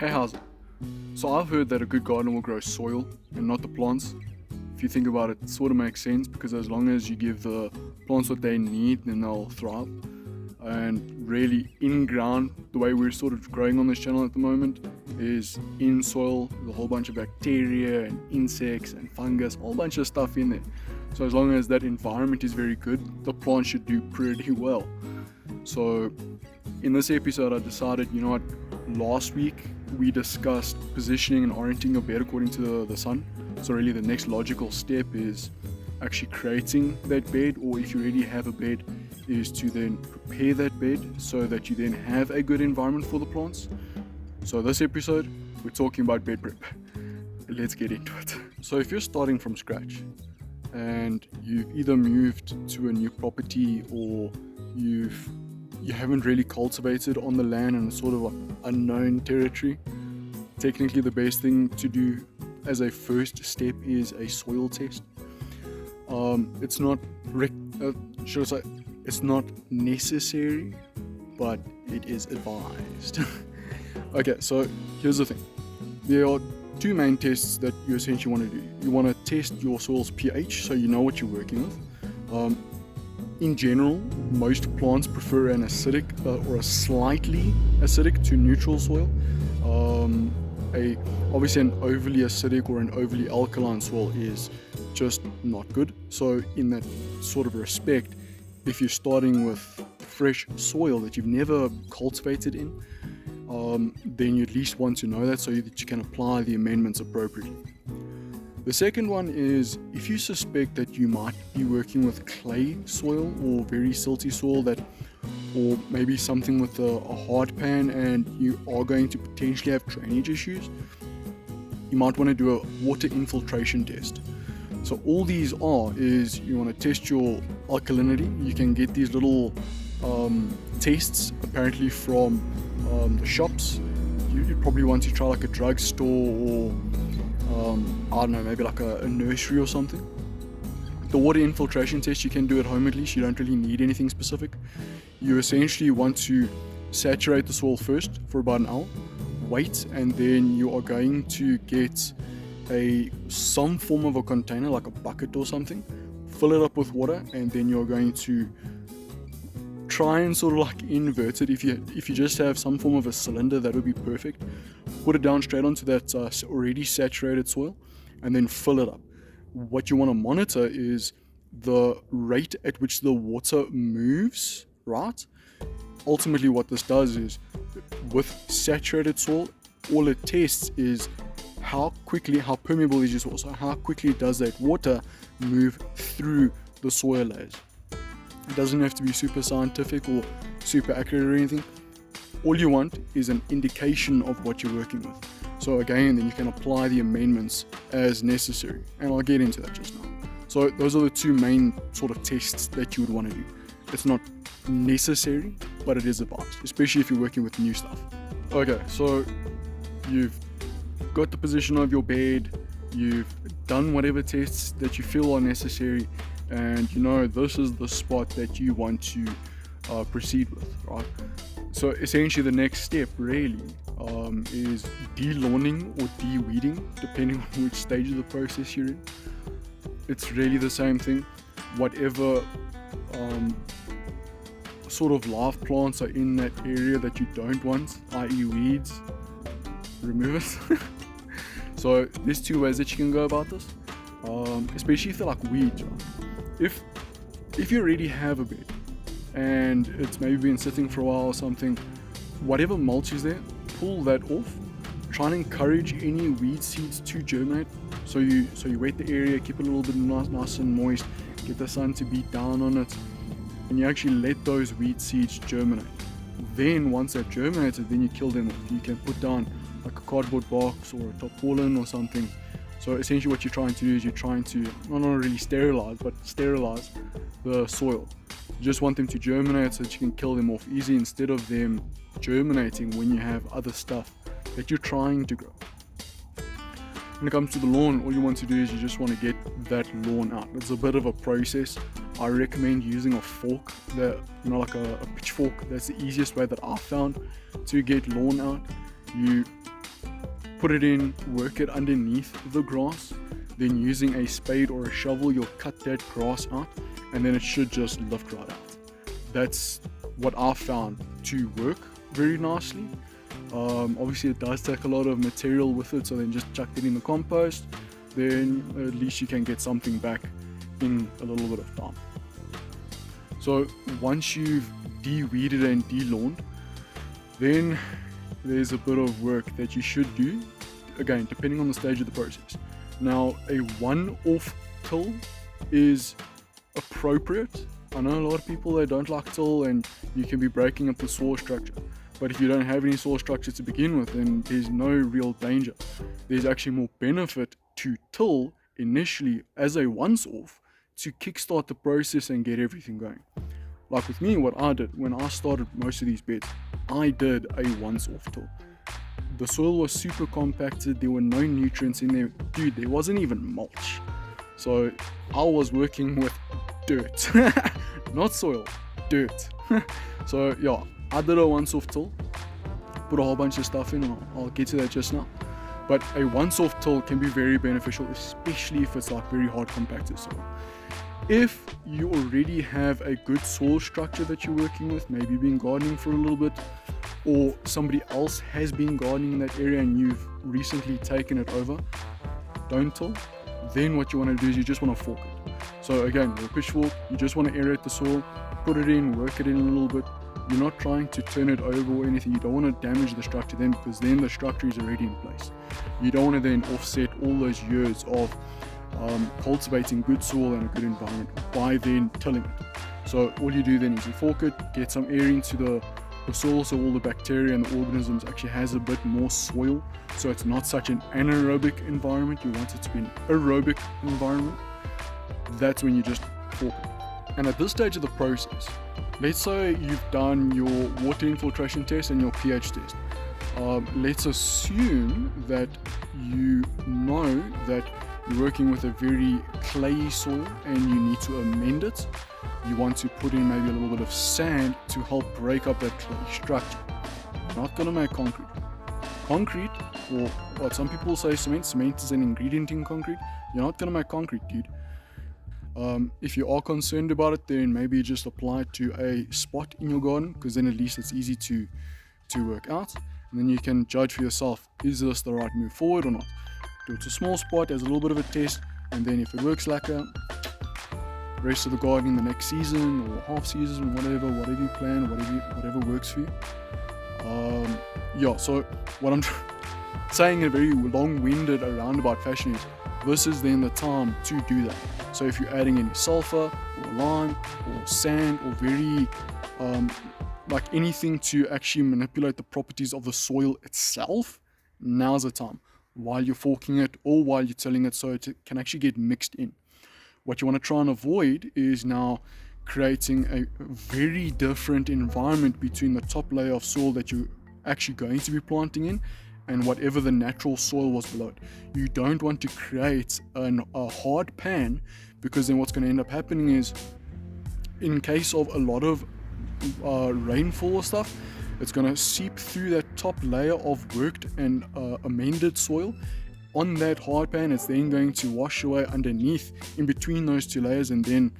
Hey, how's it? So I've heard that a good garden will grow soil and not the plants. If you think about it, it sort of makes sense because as long as you give the plants what they need, then they'll thrive. And really, in ground, the way we're sort of growing on this channel at the moment is in soil. There's a whole bunch of bacteria and insects and fungus, a whole bunch of stuff in there. So as long as that environment is very good, the plant should do pretty well. So in this episode, I decided, you know what, last week we discussed positioning and orienting your bed according to the sun. So really the next logical step is actually creating that bed, or if you already have a bed, is to then prepare that bed so that you then have a good environment for the plants. So this episode, we're talking about bed prep. Let's get into it. So if you're starting from scratch and you've either moved to a new property or you haven't really cultivated on the land and it's sort of unknown territory, technically the best thing to do as a first step is a soil test. It's not it's not necessary, but it is advised. Okay, so here's the thing. There are two main tests that you essentially want to do. You want to test your soil's pH, so you know what you're working with. In general, most plants prefer an acidic or a slightly acidic to neutral soil. Obviously an overly acidic or an overly alkaline soil is just not good. So in that sort of respect, if you're starting with fresh soil that you've never cultivated in, then you at least want to know that so that you can apply the amendments appropriately. The second one is if you suspect that you might be working with clay soil or very silty soil or maybe something with a hard pan and you are going to potentially have drainage issues, you might want to do a water infiltration test. So all these is you want to test your alkalinity. You can get these little tests apparently from the shops. You probably want to try like a drugstore or I don't know, maybe like a nursery or something. The water infiltration test you can do at home at least. You don't really need anything specific. You essentially want to saturate the soil first for about an hour, wait, and then you are going to get some form of a container like a bucket or something, fill it up with water, and then you're going to try and sort of like invert it. If you just have some form of a cylinder, that would be perfect. Put it down straight onto that already saturated soil and then fill it up. What you want to monitor is the rate at which the water moves, right? Ultimately what this does is with saturated soil, all it tests is how permeable is your soil, so how quickly does that water move through the soil layers. It doesn't have to be super scientific or super accurate or anything. All you want is an indication of what you're working with. So again, then you can apply the amendments as necessary, and I'll get into that just now. So those are the two main sort of tests that you would want to do. It's not necessary, but it is advised, especially if you're working with new stuff. Okay, so you've got the position of your bed, you've done whatever tests that you feel are necessary, and you know this is the spot that you want to proceed with, right? So essentially the next step really is de-lawning or de-weeding, depending on which stage of the process you're in. It's really the same thing. Whatever sort of live plants are in that area that you don't want, i.e. weeds, remove it. So there's two ways that you can go about this, especially if they're like weeds. Right? If you already have a bed and it's maybe been sitting for a while or something, whatever mulch is there, pull that off. Try and encourage any weed seeds to germinate. So you wet the area, keep it a little bit nice and moist, get the sun to beat down on it, and you actually let those weed seeds germinate. Then once they've germinated, then you kill them off. You can put down like a cardboard box or a tarpaulin or something. So essentially what you're trying to do is you're trying to not really sterilize the soil. You just want them to germinate so that you can kill them off easy instead of them germinating when you have other stuff that you're trying to grow. When it comes to the lawn, all you want to do is you just want to get that lawn out. It's a bit of a process. I recommend using a fork, like a pitchfork. That's the easiest way that I've found to get lawn out. You put it in, work it underneath the grass, then using a spade or a shovel, you'll cut that grass out, and then it should just lift right out. That's what I've found to work very nicely. Obviously it does take a lot of material with it, so then just chuck it in the compost, then at least you can get something back in a little bit of time. So once you've de-weeded and de-lawned, then there's a bit of work that you should do, again depending on the stage of the process. Now, a one-off till is appropriate. I know a lot of people that don't like till, and you can be breaking up the soil structure. But if you don't have any soil structure to begin with, then there's no real danger. There's actually more benefit to till initially as a once-off to kickstart the process and get everything going. Like with me, what I did when I started most of these beds, I did a once-off till. The soil was super compacted, there were no nutrients in there. Dude, there wasn't even mulch. So I was working with dirt. Not soil, dirt. So yeah, I did a once-off till, put a whole bunch of stuff in, and I'll get to that just now. But a once-off till can be very beneficial, especially if it's like very hard compacted soil. If you already have a good soil structure that you're working with, maybe you've been gardening for a little bit, or somebody else has been gardening in that area and you've recently taken it over, don't till. Then what you want to do is you just want to fork it. So again, with a pitchfork, you just want to aerate the soil, put it in, work it in a little bit. You're not trying to turn it over or anything. You don't want to damage the structure then, because then the structure is already in place. You don't want to then offset all those years of cultivating good soil and a good environment by then tilling it. So all you do then is you fork it, get some air into the soil, so all the bacteria and the organisms actually has a bit more soil, so it's not such an anaerobic environment. You want it to be an aerobic environment. That's when you just fork it. And at this stage of the process, let's say you've done your water infiltration test and your pH test. Let's assume that you know that you're working with a very clayey soil and you need to amend it. You want to put in maybe a little bit of sand to help break up that clay structure. You're not going to make concrete. Concrete, or what some people say cement is an ingredient in concrete. You're not going to make concrete, dude. If you are concerned about it, then maybe just apply it to a spot in your garden, because then at least it's easy to work out. And then you can judge for yourself, is this the right move forward or not? Do it to a small spot as a little bit of a test, and then if it works like a rest of the gardening the next season or half season, whatever you plan, whatever works for you. So what I'm saying in a very long-winded, roundabout fashion is, this is then the time to do that. So if you're adding any sulfur or lime or sand or very like anything to actually manipulate the properties of the soil itself, now's the time, while you're forking it or while you're tilling it, so it can actually get mixed in. What you want to try and avoid is now creating a very different environment between the top layer of soil that you're actually going to be planting in and whatever the natural soil was below it. You don't want to create a hard pan, because then what's going to end up happening is, in case of a lot of rainfall or stuff, it's going to seep through that top layer of worked and amended soil. On that hard pan, it's then going to wash away underneath in between those two layers, and then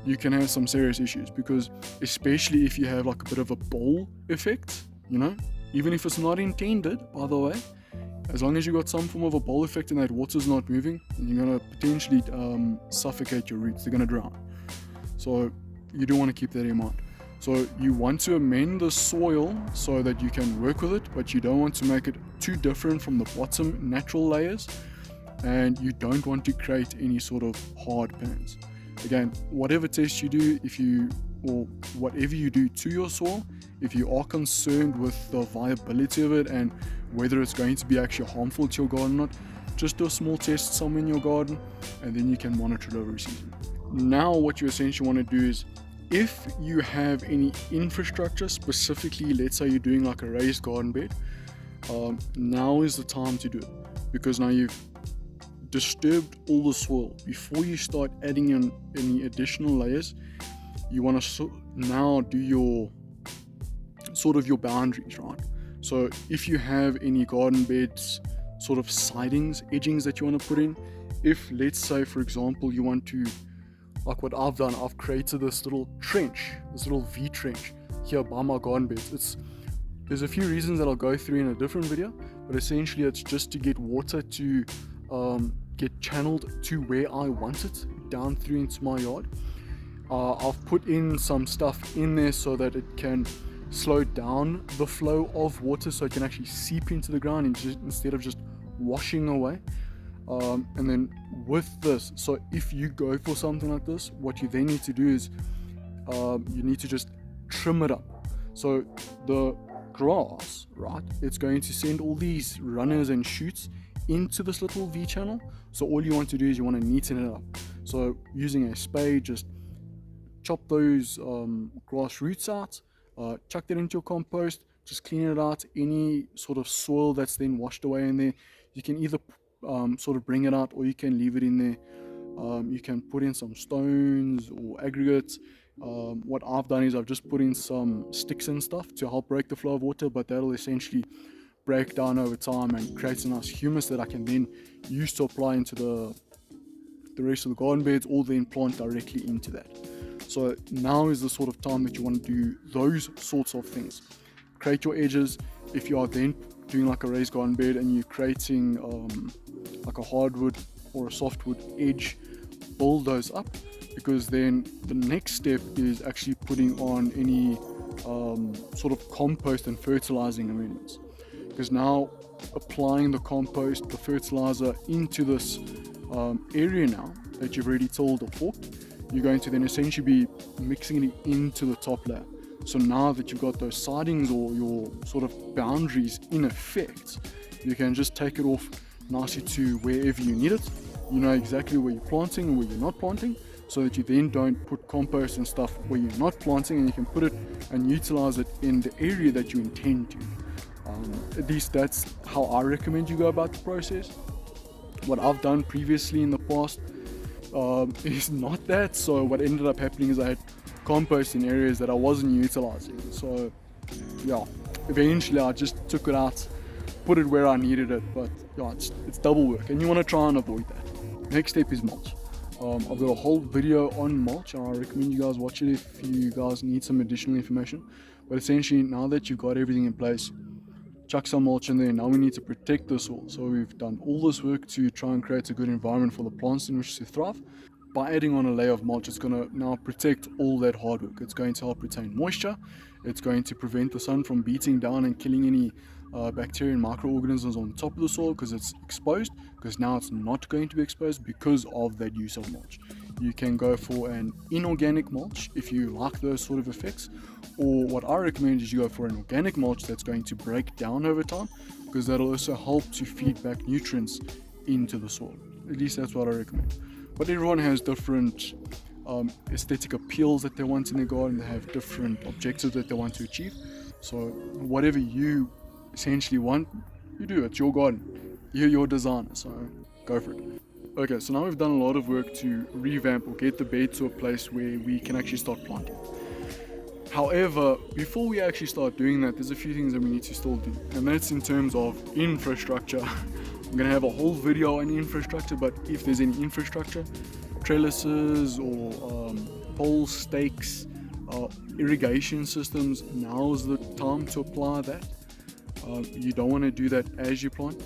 you can have some serious issues, because especially if you have like a bit of a bowl effect, even if it's not intended, by the way, as long as you got some form of a bowl effect and that water's not moving, you're going to potentially suffocate your roots. They're going to drown. So you do want to keep that in mind. So you want to amend the soil so that you can work with it, but you don't want to make it too different from the bottom natural layers, and you don't want to create any sort of hard pans. Again, whatever test you do, or whatever you do to your soil, if you are concerned with the viability of it and whether it's going to be actually harmful to your garden or not, just do a small test somewhere in your garden, and then you can monitor it over a season. Now what you essentially want to do is, if you have any infrastructure, specifically let's say you're doing like a raised garden bed, now is the time to do it, because now you've disturbed all the soil. Before you start adding in any additional layers, you want to now do your boundaries, right? So if you have any garden beds sort of sidings, edgings that you want to put in. If, let's say, for example, you want to, like what I've done, I've created this little trench, this little V trench here by my garden beds. There's a few reasons that I'll go through in a different video, but essentially it's just to get water to get channeled to where I want it, down through into my yard. I've put in some stuff in there so that it can slow down the flow of water, so it can actually seep into the ground instead of just washing away. And then with this, so if you go for something like this, what you then need to do is you need to just trim it up. So the grass, right, it's going to send all these runners and shoots into this little V channel. So all you want to do is you want to neaten it up. So using a spade, just chop those grass roots out, chuck that into your compost, just clean it out. Any sort of soil that's then washed away in there, you can either sort of bring it out, or you can leave it in there. You can put in some stones or aggregates. What I've done is I've just put in some sticks and stuff to help break the flow of water, but that'll essentially break down over time and create a nice humus that I can then use to apply into the rest of the garden beds, or then plant directly into that. So now is the sort of time that you want to do those sorts of things. Create your edges. If you are then doing like a raised garden bed and you're creating like a hardwood or a softwood edge, build those up, because then the next step is actually putting on any sort of compost and fertilizing amendments. Because now applying the compost, the fertilizer into this area now that you've already tilled or forked, you're going to then essentially be mixing it into the top layer. So now that you've got those sidings or your sort of boundaries in effect, you can just take it off nicely to wherever you need it. You know exactly where you're planting and where you're not planting, so that you then don't put compost and stuff where you're not planting, and you can put it and utilize it in the area that you intend to. At least that's how I recommend you go about the process. What I've done previously in the past is not that. So what ended up happening is I had compost in areas that I wasn't utilizing. So yeah, eventually I just took it out, put it where I needed it, but yeah, it's double work, and you want to try and avoid that. Next step is mulch. I've got a whole video on mulch, and I recommend you guys watch it if you guys need some additional information. But essentially, now that you've got everything in place, chuck some mulch in there. Now we need to protect the soil. So we've done all this work to try and create a good environment for the plants in which to thrive. By adding on a layer of mulch, it's going to now protect all that hard work. It's going to help retain moisture. It's going to prevent the sun from beating down and killing any bacteria and microorganisms on top of the soil, because it's exposed, because now it's not going to be exposed because of that use of mulch. You can go for an inorganic mulch if you like those sort of effects, or what I recommend is you go for an organic mulch that's going to break down over time, because that'll also help to feed back nutrients into the soil. At least that's what I recommend. But everyone has different aesthetic appeals that they want in their garden. They have different objectives that they want to achieve. So whatever you essentially want, you do. It's your garden. You're your designer, so go for it. Okay, so now we've done a lot of work to revamp or get the bed to a place where we can actually start planting. However, before we actually start doing that, there's a few things that we need to still do, and that's in terms of infrastructure. I'm going to have a whole video on infrastructure, but if there's any infrastructure, trellises or pole stakes, irrigation systems, now's the time to apply that. You don't want to do that as you plant.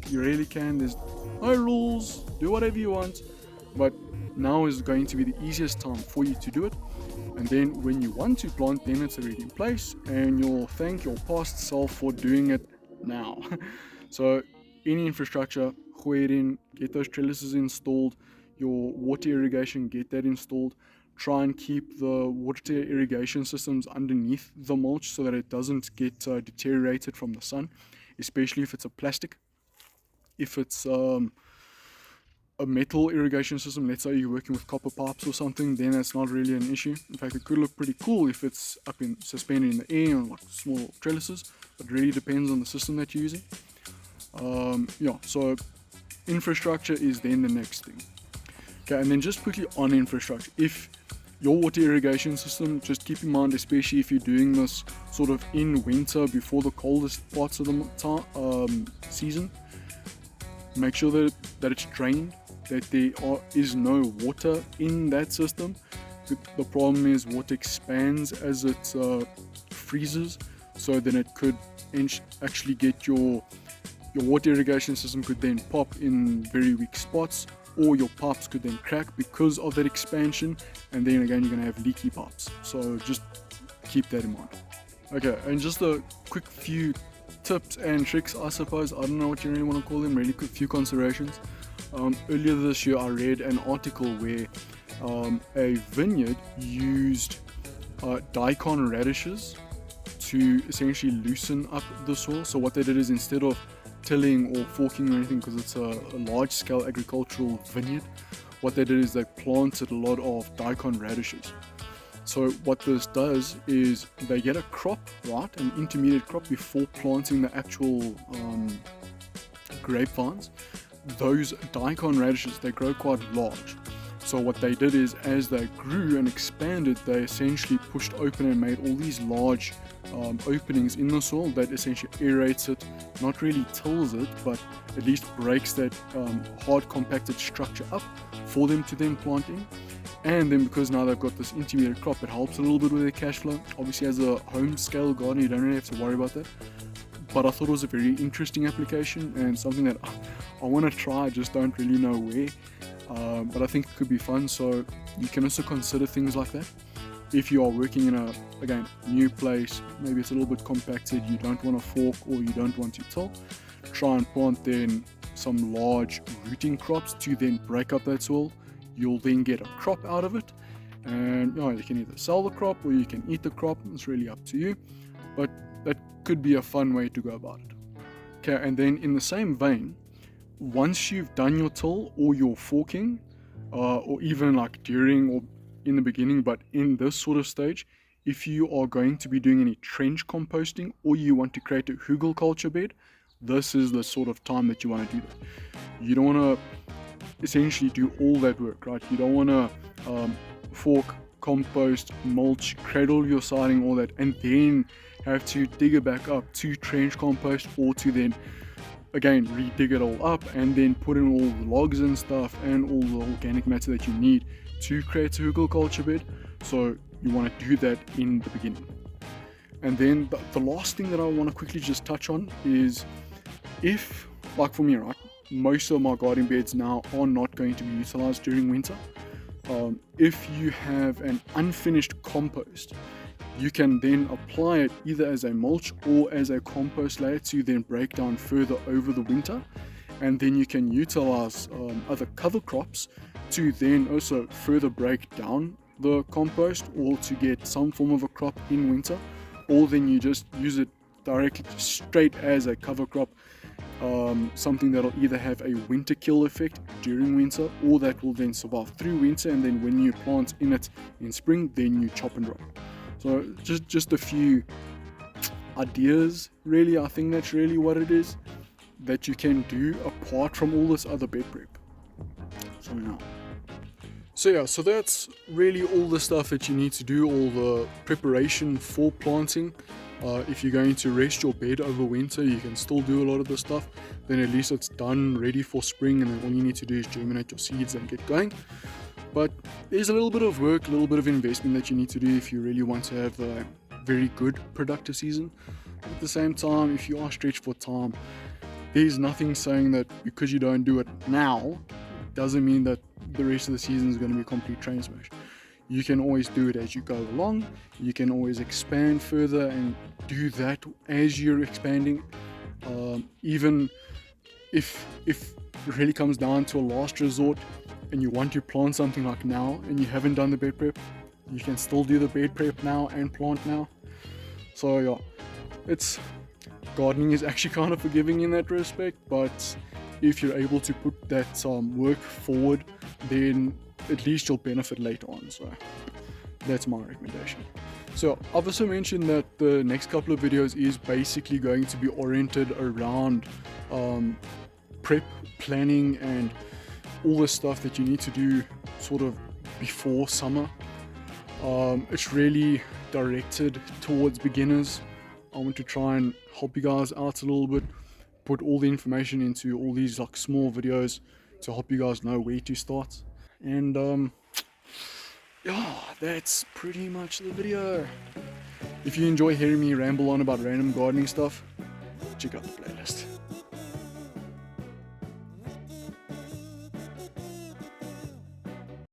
You really can. There's no rules. Do whatever you want, but now is going to be the easiest time for you to do it. And then when you want to plant, then it's already in place, and you'll thank your past self for doing it now. So any infrastructure, gooi it in, get those trellises installed. Your water irrigation, get that installed. Try and keep the water irrigation systems underneath the mulch so that it doesn't get deteriorated from the sun, especially if it's a plastic. If it's a metal irrigation system, let's say you're working with copper pipes or something, then that's not really an issue. In fact, it could look pretty cool if it's suspended in the air on like small trellises, but it really depends on the system that you're using. So infrastructure is then the next thing. Okay, and then just quickly on infrastructure, if your water irrigation system, just keep in mind, especially if you're doing this sort of in winter before the coldest parts of the season, make sure that it's drained, that there is no water in that system. The problem is water expands as it freezes, so then it could actually get your water irrigation system could then pop in very weak spots, or your pipes could then crack because of that expansion, and then again you're going to have leaky pipes. So just keep that in mind. Okay, and just a quick few tips and tricks, I suppose. I don't know what you really want to call them, really quick few considerations. Earlier this year I read an article where a vineyard used daikon radishes to essentially loosen up the soil. So what they did is, instead of tilling or forking or anything, because it's a large scale agricultural vineyard, what they did is they planted a lot of daikon radishes. So what this does is they get a crop, right, an intermediate crop, before planting the actual grapevines. Those daikon radishes, they grow quite large. So what they did is, as they grew and expanded, they essentially pushed open and made all these large openings in the soil that essentially aerates it, not really tills it, but at least breaks that hard compacted structure up for them to then plant in. And then because now they've got this intermediate crop, it helps a little bit with their cash flow. Obviously, as a home scale garden, you don't really have to worry about that. But I thought it was a very interesting application and something that I want to try, I just don't really know where. But I think it could be fun, so you can also consider things like that. If you are working in a, again, new place, maybe it's a little bit compacted, you don't want to fork or you don't want to till, try and plant then some large rooting crops to then break up that soil. You'll then get a crop out of it, and you can either sell the crop or you can eat the crop. It's really up to you, but that could be a fun way to go about it. Okay, and then in the same vein, once you've done your till or your forking, or even like during or in the beginning, but in this sort of stage, if you are going to be doing any trench composting or you want to create a hugelkultur bed, this is the sort of time that you want to do that. You don't want to essentially do all that work, right? You don't want to fork, compost, mulch, cradle your siding, all that, and then have to dig it back up to trench compost, or to then again re-dig it all up and then put in all the logs and stuff and all the organic matter that you need to create a hugelkultur bed. So you want to do that in the beginning. And then the last thing that I want to quickly just touch on is, if, like for me, right, most of my garden beds now are not going to be utilized during winter. If you have an unfinished compost, you can then apply it either as a mulch or as a compost layer to then break down further over the winter, and then you can utilize other cover crops to then also further break down the compost, or to get some form of a crop in winter, or then you just use it directly straight as a cover crop, something that'll either have a winter kill effect during winter, or that will then survive through winter, and then when you plant in it in spring, then you chop and drop. So just a few ideas, really. I think that's really what it is that you can do apart from all this other bed prep. So that's really all the stuff that you need to do, all the preparation for planting. If you're going to rest your bed over winter, you can still do a lot of the stuff. Then at least it's done, ready for spring, and then all you need to do is germinate your seeds and get going. But there's a little bit of work, a little bit of investment that you need to do if you really want to have a very good productive season. At the same time, if you are stretched for time, there's nothing saying that because you don't do it now, doesn't mean that the rest of the season is going to be a complete train smash. You can always do it as you go along. You can always expand further and do that as you're expanding. Even if it really comes down to a last resort and you want to plant something like now and you haven't done the bed prep, you can still do the bed prep now and plant now. So yeah, gardening is actually kind of forgiving in that respect, but if you're able to put that work forward, then at least you'll benefit later on. So that's my recommendation. So I've also mentioned that the next couple of videos is basically going to be oriented around prep, planning, and all the stuff that you need to do sort of before summer. It's really directed towards beginners. I want to try and help you guys out a little bit, put all the information into all these like small videos to help you guys know where to start. And yeah, that's pretty much the video. If you enjoy hearing me ramble on about random gardening stuff, check out the playlist.